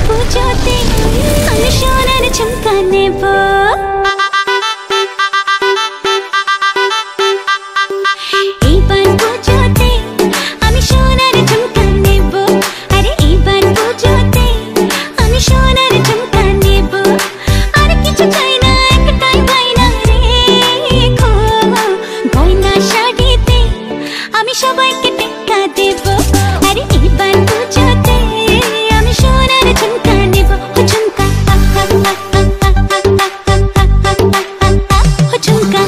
পুজোতে আমি সোনার ঝুমকা নেব। এইবার পুজোতে আমি সোনার ঝুমকা নেব। আরে এইবার পুজোতে আমি সোনার ঝুমকা নেব। আর কিছু চাই না, একটাই বায়না রেখো, গয়না শাড়িতে আমি সবাইকে টেক্কা দেব। আরে এইবার পুজোতে আমি সোনার ঝুমকা নেব। ও ঝুমকা ও ঝুমকা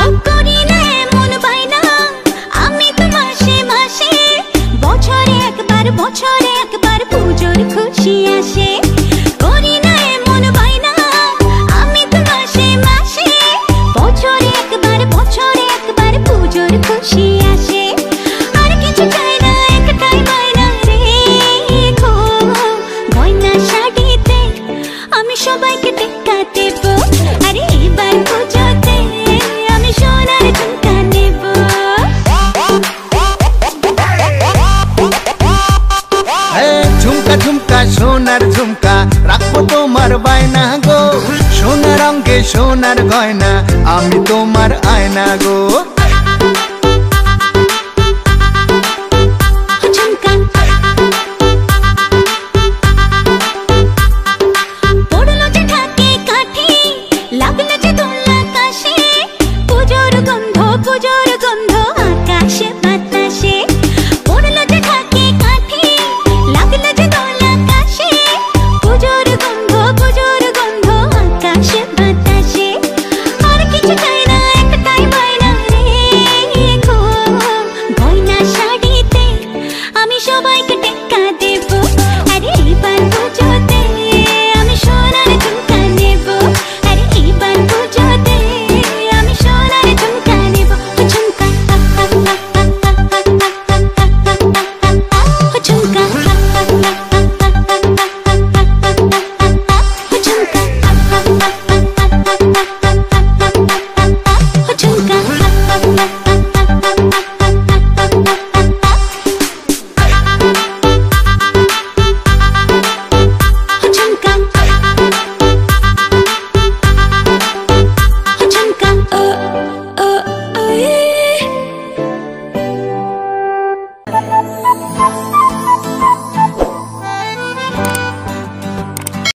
ও করি না এমন বাইনা, আমি তো মাসে মাসে বছরে একবার পুজোর খুশি আসে। করি না এমন বাইনা, আমি তো মাসে মাসে বছরে একবার পুজোর খুশি আসে। আর কিছু চাই না, একটাই বায়না রেখো, গয়না শাড়িতে আমি সবাইকে টেক্কা দেব। আরে এবার পুজোতে আমি সোনার ঝুমকা নেব। ঝুমকা ঝুমকা সোনার ঝুমকা রাখবো তোমার বায়না গো। সোনার অঙ্গে সোনার গয়না আমি তোমার আয়না গো।